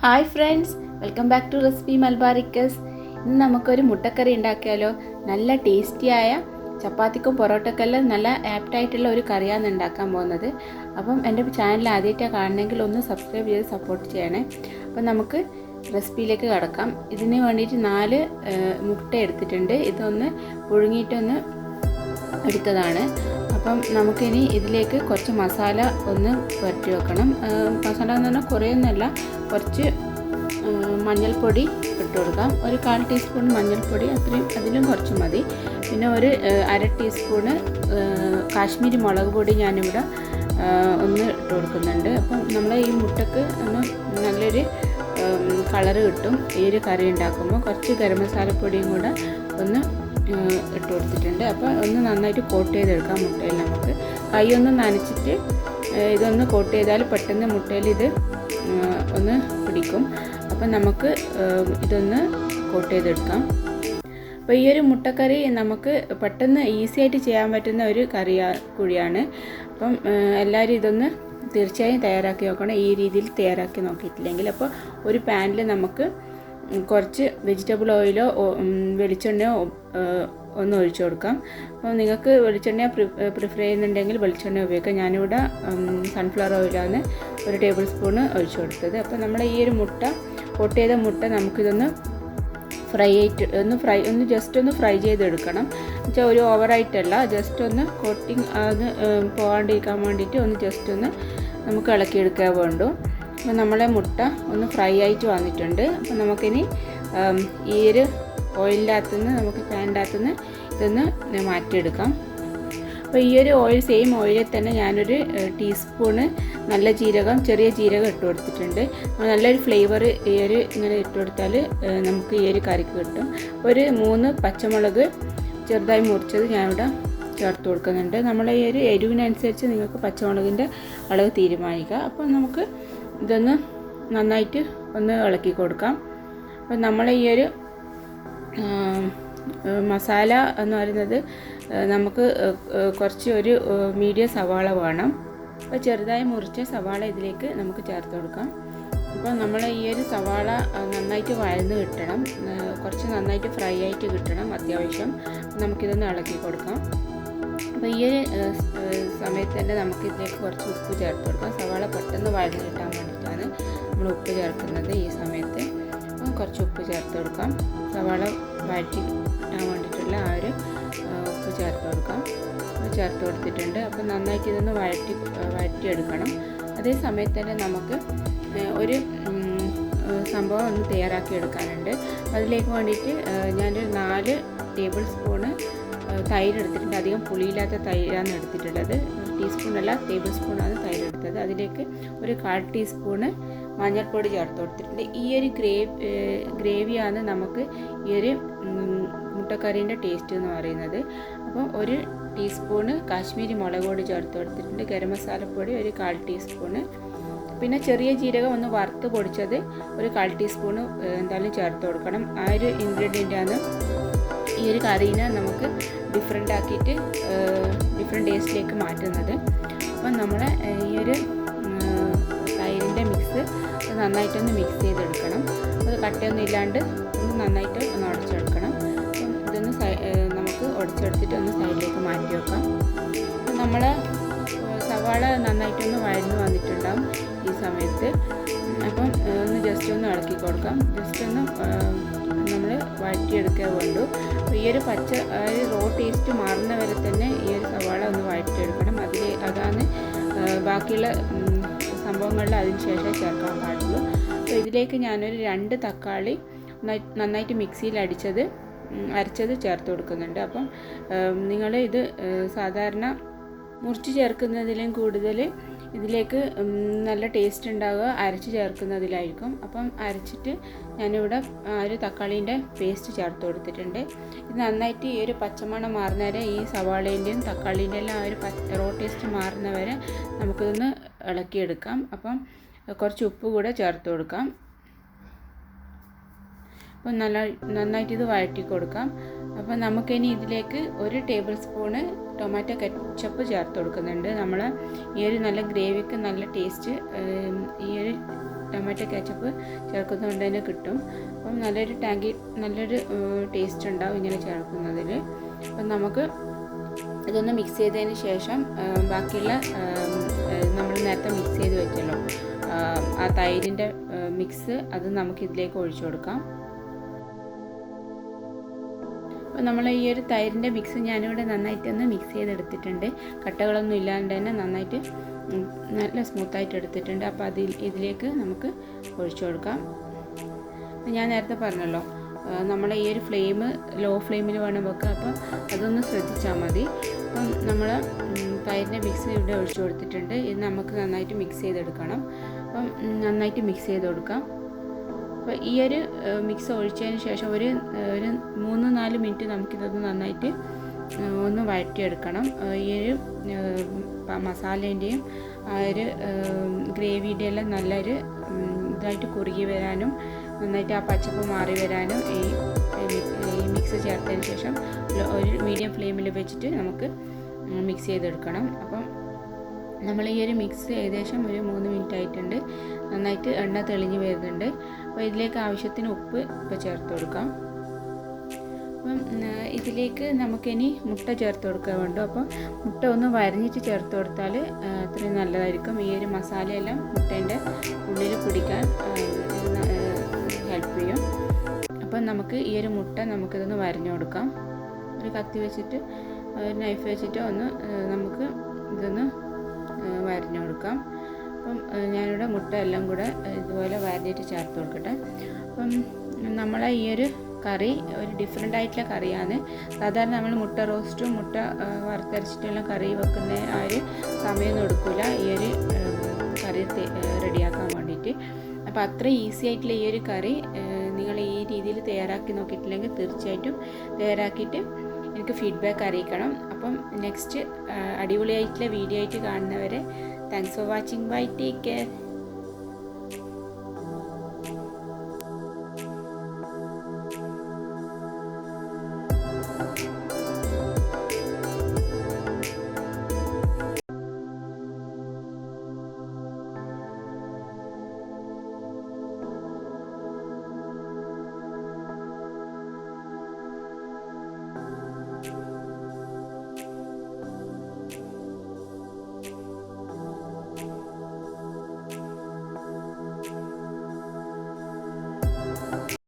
Hi friends, welcome back to recipe Malabaricus. ഇന്ന് നമുക്കൊരു മുട്ടക്കറി ഉണ്ടാക്കിയാലോ. നല്ല ടേസ്റ്റിയായ ചപ്പാത്തിക്കും പൊറോട്ടക്കെല്ലാം നല്ല ആപ്റ്റായിട്ടുള്ള ഒരു കറിയാണ് ഉണ്ടാക്കാൻ പോകുന്നത്. അപ്പം എൻ്റെ ചാനൽ ആദ്യമായിട്ടാണ് കാണണമെങ്കിൽ ഒന്ന് സബ്സ്ക്രൈബ് ചെയ്ത് സപ്പോർട്ട് ചെയ്യണേ. അപ്പം നമുക്ക് റെസിപ്പിയിലേക്ക് കടക്കാം. ഇതിന് വേണ്ടിയിട്ട് 4 മുട്ട എടുത്തിട്ടുണ്ട്. ഇതൊന്ന് പുഴുങ്ങിയിട്ടൊന്ന് എടുത്തതാണ്. അപ്പം നമുക്കിനി ഇതിലേക്ക് കുറച്ച് മസാല ഒന്ന് പുരട്ടി വെക്കണം. മസാല എന്ന് പറഞ്ഞാൽ കുറേയൊന്നുമല്ല, കുറച്ച് മഞ്ഞൾപ്പൊടി ഇട്ട് കൊടുക്കാം. ഒരു 1/4 ടീസ്പൂൺ മഞ്ഞൾപ്പൊടി, അതിലും കുറച്ച് മതി. പിന്നെ ഒരു 1/2 ടീസ്പൂണ് കാശ്മീരി മുളക് പൊടി ഞാനിവിടെ ഒന്ന് ഇട്ട് കൊടുക്കുന്നുണ്ട്. അപ്പം നമ്മൾ ഈ മുട്ടക്ക് ഒന്ന് നല്ലൊരു കളറ് കിട്ടും ഈ ഒരു കറി ഉണ്ടാക്കുമ്പോൾ. കുറച്ച് ഗരം മസാലപ്പൊടിയും കൂടെ ഒന്ന് ഇട്ട് കൊടുത്തിട്ടുണ്ട്. അപ്പോൾ ഒന്ന് നന്നായിട്ട് കോട്ട് ചെയ്തെടുക്കാം മുട്ടയിൽ. നമുക്ക് കൈ ഒന്ന് നനച്ചിട്ട് ഇതൊന്ന് കോട്ട് ചെയ്താൽ പെട്ടെന്ന് മുട്ടയിൽ ഇത് ഒന്ന് പിടിക്കും. അപ്പം നമുക്ക് ഇതൊന്ന് കോട്ട് ചെയ്തെടുക്കാം. അപ്പോൾ ഈ ഒരു മുട്ടക്കറി നമുക്ക് പെട്ടെന്ന് ഈസി ആയിട്ട് ചെയ്യാൻ പറ്റുന്ന ഒരു കറി കൂടിയാണ്. അപ്പം എല്ലാവരും ഇതൊന്ന് തീർച്ചയായും തയ്യാറാക്കി നോക്കണം. ഈ രീതിയിൽ തയ്യാറാക്കി നോക്കിയിട്ടില്ലെങ്കിൽ അപ്പോൾ ഒരു പാനിൽ നമുക്ക് കുറച്ച് വെജിറ്റബിൾ ഓയിലോ വെളിച്ചെണ്ണയോ ഒന്ന് ഒഴിച്ചു കൊടുക്കാം. അപ്പോൾ നിങ്ങൾക്ക് വെളിച്ചെണ്ണ പ്രിഫർ ചെയ്യുന്നുണ്ടെങ്കിൽ വെളിച്ചെണ്ണ ഉപയോഗിക്കാം. ഞാനിവിടെ സൺഫ്ലവർ ഓയിലാണ് 1 ടേബിൾ സ്പൂണ് ഒഴിച്ചു കൊടുത്തത്. അപ്പോൾ നമ്മൾ ഈ ഒരു കോട്ട് ചെയ്ത മുട്ട നമുക്കിതൊന്ന് ജസ്റ്റ് ഒന്ന് ഫ്രൈ ചെയ്തെടുക്കണം. എന്നുവെച്ചാൽ ഒരു ഓവറായിട്ടല്ല, ജസ്റ്റ് ഒന്ന് കോട്ടിങ് അത് പോകാണ്ടിരിക്കാൻ വേണ്ടിയിട്ട് ഒന്ന് ജസ്റ്റ് ഒന്ന് നമുക്ക് ഇളക്കിയെടുക്കാൻ വേണ്ടു. അപ്പോൾ നമ്മളെ മുട്ട ഒന്ന് ഫ്രൈ ആയിട്ട് വന്നിട്ടുണ്ട്. അപ്പോൾ നമുക്കിനി ഈ ഒരു ഓയിലിൻ്റെ അകത്തുനിന്ന് നമുക്ക് പാനിൻ്റെ അകത്തുനിന്ന് ഇതൊന്ന് മാറ്റിയെടുക്കാം. അപ്പോൾ ഈ ഒരു സെയിം ഓയിലിൽ തന്നെ ഞാനൊരു ടീസ്പൂണ് നല്ല ജീരകം, ചെറിയ ജീരകം ഇട്ട് കൊടുത്തിട്ടുണ്ട്. നല്ലൊരു ഫ്ലേവർ ഈ ഒരു ഇങ്ങനെ ഇട്ട് കൊടുത്താൽ നമുക്ക് ഈ ഒരു കറിക്ക് കിട്ടും. ഒരു 3 പച്ചമുളക് ചെറുതായി മുറിച്ചത് ഞാനിവിടെ ചേർത്ത് കൊടുക്കുന്നുണ്ട്. നമ്മൾ ഈ ഒരു എരിവിനനുസരിച്ച് നിങ്ങൾക്ക് പച്ചമുളകിൻ്റെ അളവ് തീരുമാനിക്കുക. അപ്പോൾ നമുക്ക് ഇതൊന്ന് നന്നായിട്ട് ഒന്ന് ഇളക്കി കൊടുക്കാം. അപ്പോൾ നമ്മൾ ഈ ഒരു മസാല എന്ന് പറയുന്നത് നമുക്ക് കുറച്ച് ഒരു മീഡിയം സവാള വേണം. അപ്പോൾ ചെറുതായി മുറിച്ച സവാള ഇതിലേക്ക് നമുക്ക് ചേർത്ത് കൊടുക്കാം. അപ്പോൾ നമ്മൾ ഈ ഒരു സവാള നന്നായിട്ട് വഴന്ന് കിട്ടണം, കുറച്ച് നന്നായിട്ട് ഫ്രൈ ആയിട്ട് കിട്ടണം അത്യാവശ്യം. നമുക്കിതൊന്ന് ഇളക്കി കൊടുക്കാം. അപ്പോൾ ഈ ഒരു സമയത്ത് തന്നെ നമുക്ക് ഇതിലേക്ക് കുറച്ച് ഉപ്പ് ചേർത്ത് കൊടുക്കാം. സവാള പെട്ടെന്ന് വഴന്ന് കിട്ടാൻ വേണ്ടിയിട്ടാണ് നമ്മൾ ഉപ്പ് ചേർക്കുന്നത് ഈ സമയത്ത്. കുറച്ച് ഉപ്പ് ചേർത്ത് കൊടുക്കാം. സവാള വഴറ്റി കിട്ടാൻ വേണ്ടിയിട്ടുള്ള ആ ഒരു ഉപ്പ് ചേർത്ത് കൊടുക്കാം. ചേർത്ത് കൊടുത്തിട്ടുണ്ട്. അപ്പോൾ നന്നായിട്ട് ഇതൊന്ന് വഴറ്റിയെടുക്കണം. അതേ സമയത്ത് തന്നെ നമുക്ക് ഒരു സംഭവം ഒന്ന് തയ്യാറാക്കി എടുക്കാനുണ്ട്. അതിലേക്ക് വേണ്ടിയിട്ട് ഞാനൊരു 4 ടേബിൾ സ്പൂണ് തൈര് എടുത്തിട്ടുണ്ട്. അധികം പുളിയില്ലാത്ത തൈരാണ് എടുത്തിട്ടുള്ളത്. ടീസ്പൂണല്ല, ടേബിൾ സ്പൂണാണ് തൈര് എടുത്തത്. അതിലേക്ക് ഒരു 1/4 ടീസ്പൂണ് മഞ്ഞൾപ്പൊടി ചേർത്ത് കൊടുത്തിട്ടുണ്ട്. ഈ ഒരു ഗ്രേവിയാണ് നമുക്ക് ഈ ഒരു മുട്ടക്കറീൻ്റെ ടേസ്റ്റ് എന്ന് പറയുന്നത്. അപ്പോൾ ഒരു ടീസ്പൂണ് കാശ്മീരി മുളക് പൊടി ചേർത്ത് കൊടുത്തിട്ടുണ്ട്. ഗരം മസാലപ്പൊടി ഒരു 1/4 ടീസ്പൂണ്. പിന്നെ ചെറിയ ജീരകം ഒന്ന് വറുത്ത് പൊടിച്ചത് ഒരു 1/4 ടീസ്പൂണ് എന്തായാലും ചേർത്ത് കൊടുക്കണം. ആ ഒരു ഇൻഗ്രീഡിയൻ്റാണ് ഈ ഒരു കറീനെ നമുക്ക് ഡിഫറെൻ്റ് ആക്കിയിട്ട് ഡിഫറെൻറ്റ് ടേസ്റ്റിലേക്ക് മാറ്റുന്നത്. അപ്പം നമ്മൾ ഈ ഒരു തൈരിൻ്റെ മിക്സ് നന്നായിട്ടൊന്ന് മിക്സ് ചെയ്തെടുക്കണം. അത് കട്ടയൊന്നും ഇല്ലാണ്ട് ഒന്ന് നന്നായിട്ട് ഒന്ന് ഉടച്ചെടുക്കണം. അപ്പം ഇതൊന്ന് നമുക്ക് ഉടച്ചെടുത്തിട്ട് ഒന്ന് സൈഡിലേക്ക് മാറ്റി വെക്കാം. അപ്പം നമ്മൾ സവാള നന്നായിട്ടൊന്ന് വഴന്ന് വന്നിട്ടുണ്ടാകും ഈ സമയത്ത്. അപ്പം ഒന്ന് ജസ്റ്റ് ഒന്ന് ഇളക്കി കൊടുക്കാം. ജസ്റ്റ് ഒന്ന് നമ്മൾ വഴറ്റിയെടുക്കുക വേണ്ടു. അപ്പോൾ ഈ ഒരു റോ ടേസ്റ്റ് മാറുന്ന വരെ തന്നെ ഈ ഒരു സവാള ഒന്ന് വഴറ്റിയെടുക്കണം. അതാണ് ബാക്കിയുള്ള സംഭവങ്ങളിൽ അതിന് ശേഷം ചേർക്കാൻ പാടുള്ളൂ. അപ്പോൾ ഇതിലേക്ക് ഞാനൊരു 2 തക്കാളി നന്നായിട്ട് മിക്സിയിൽ അരച്ചത് ചേർത്ത് കൊടുക്കുന്നുണ്ട്. അപ്പം നിങ്ങൾ ഇത് സാധാരണ മുറിച്ച് ചേർക്കുന്നതിലും കൂടുതൽ ഇതിലേക്ക് നല്ല ടേസ്റ്റ് ഉണ്ടാവുക അരച്ച് ചേർക്കുന്നതിലായിരിക്കും. അപ്പം അരച്ചിട്ട് ഞാനിവിടെ ഒരു തക്കാളീൻ്റെ പേസ്റ്റ് ചേർത്ത് കൊടുത്തിട്ടുണ്ട്. ഇത് നന്നായിട്ട് ഈ ഒരു പച്ചമണം മാറുന്നവരെ, ഈ സവാളേൻ്റെയും തക്കാളീൻ്റെ എല്ലാം ആ ഒരു റോ ടേസ്റ്റ് മാറുന്നവരെ നമുക്കിതൊന്ന് ഇളക്കിയെടുക്കാം. അപ്പം കുറച്ച് ഉപ്പ് കൂടെ ചേർത്ത് കൊടുക്കാം. അപ്പം നന്നായിട്ട് ഇത് വഴറ്റി കൊടുക്കാം. അപ്പം നമുക്കിനി ഇതിലേക്ക് 1 ടേബിൾ സ്പൂണ് ടൊമാറ്റോ കെച്ചപ്പ് ചേർത്ത് കൊടുക്കുന്നുണ്ട്. നമ്മൾ ഈ ഒരു നല്ല ഗ്രേവിക്ക് നല്ല ടേസ്റ്റ് ഈ ഒരു ടൊമാറ്റോ കെച്ചപ്പ് ചേർക്കുന്നതുകൊണ്ട് തന്നെ കിട്ടും. അപ്പം നല്ലൊരു ടേസ്റ്റ് ഉണ്ടാവും ഇങ്ങനെ ചേർക്കുന്നതിൽ. അപ്പം നമുക്ക് ഇതൊന്ന് മിക്സ് ചെയ്തതിന് ശേഷം ബാക്കിയുള്ള നമ്മൾ നേരത്തെ മിക്സ് ചെയ്ത് വെച്ചല്ലോ ആ തൈരിൻ്റെ മിക്സ് അത് നമുക്ക് ഇതിലേക്ക് ഒഴിച്ചു കൊടുക്കാം. അപ്പോൾ നമ്മൾ ഈ ഒരു തൈരിൻ്റെ മിക്സ് ഞാനിവിടെ നന്നായിട്ടൊന്ന് മിക്സ് ചെയ്തെടുത്തിട്ടുണ്ട്. കട്ടകളൊന്നും ഇല്ലാണ്ട് തന്നെ നന്നായിട്ട് നല്ല സ്മൂത്തായിട്ട് എടുത്തിട്ടുണ്ട്. അപ്പോൾ ഇതിലേക്ക് നമുക്ക് ഒഴിച്ചു കൊടുക്കാം. ഞാൻ നേരത്തെ പറഞ്ഞല്ലോ നമ്മൾ ഈ ഒരു ഫ്ലെയിം ലോ ഫ്ലെയിമിൽ വേണം വെക്കുക. അപ്പം അതൊന്ന് ശ്രദ്ധിച്ചാൽ മതി. അപ്പം നമ്മൾ തൈരിൻ്റെ മിക്സ് ഇവിടെ ഒഴിച്ചു കൊടുത്തിട്ടുണ്ട്. ഇത് നമുക്ക് നന്നായിട്ട് മിക്സ് ചെയ്തെടുക്കണം. അപ്പം നന്നായിട്ട് മിക്സ് ചെയ്ത് കൊടുക്കാം. അപ്പോൾ ഈ ഒരു മിക്സ് ഒഴിച്ചതിന് ശേഷം ഒരു 3-4 മിനിറ്റ് നമുക്കിതൊന്ന് നന്നായിട്ട് ഒന്ന് വഴറ്റിയെടുക്കണം. ഈ ഒരു മസാലേൻ്റെയും ആ ഒരു ഗ്രേവിയുടെ എല്ലാം നല്ലൊരു ഇതായിട്ട് കുറുകി വരാനും നന്നായിട്ട് ആ പച്ചപ്പ് മാറി വരാനും ഈ മിക്സ് ചേർത്തതിന് ശേഷം ഒരു മീഡിയം ഫ്ലെയിമിൽ വെച്ചിട്ട് നമുക്ക് മിക്സ് ചെയ്തെടുക്കണം. അപ്പം നമ്മൾ ഈ ഒരു മിക്സ് ഏകദേശം ഒരു 3 മിനിറ്റ് ആയിട്ടുണ്ട്. നന്നായിട്ട് എണ്ണ തെളിഞ്ഞ് വരുന്നുണ്ട്. അപ്പോൾ ഇതിലേക്ക് ആവശ്യത്തിന് ഉപ്പ് ഇപ്പോൾ ചേർത്ത് കൊടുക്കാം. അപ്പം ഇതിലേക്ക് നമുക്കിനി മുട്ട ചേർത്ത് കൊടുക്കാൻ വേണ്ടു. അപ്പം മുട്ട ഒന്ന് വരഞ്ഞിട്ട് ചേർത്ത് കൊടുത്താൽ അത്രയും നല്ലതായിരിക്കും. ഈ ഒരു മസാലയെല്ലാം മുട്ടേൻ്റെ ഉള്ളിൽ പിടിക്കാൻ ഹെൽപ്പ് ചെയ്യും. അപ്പം നമുക്ക് ഈ ഒരു മുട്ട നമുക്കിതൊന്ന് വരഞ്ഞു കൊടുക്കാം. ഒരു കത്തി വെച്ചിട്ട് ഒരു നൈഫ് വെച്ചിട്ട് നമുക്ക് ഇതൊന്ന് വരഞ്ഞു കൊടുക്കാം. അപ്പം ഞാനിവിടെ മുട്ട എല്ലാം കൂടെ ഇതുപോലെ വരഞ്ഞിട്ട് ചേർത്ത് കൊടുക്കട്ടെ. അപ്പം നമ്മളെ ഈ ഒരു കറി ഒരു ഡിഫറെൻ്റ് ആയിട്ടുള്ള കറിയാണ്. സാധാരണ നമ്മൾ മുട്ട റോസ്റ്റും മുട്ട വറുത്തരച്ചിട്ടുള്ള കറി വെക്കുന്ന ആ ഒരു സമയമൊന്നും എടുക്കില്ല ഈ ഒരു കറി റെഡിയാക്കാൻ വേണ്ടിയിട്ട്. അപ്പോൾ അത്ര ഈസി ആയിട്ടുള്ള ഈ ഒരു കറി നിങ്ങൾ ഈ രീതിയിൽ തയ്യാറാക്കി നോക്കിയിട്ടില്ലെങ്കിൽ തീർച്ചയായിട്ടും തയ്യാറാക്കിയിട്ട് എനിക്ക് ഫീഡ്ബാക്ക് അറിയിക്കണം. അപ്പം നെക്സ്റ്റ് അടിപൊളിയായിട്ടുള്ള വീഡിയോ ആയിട്ട് കാണുന്നവരെ thanks for watching. Bye, take care.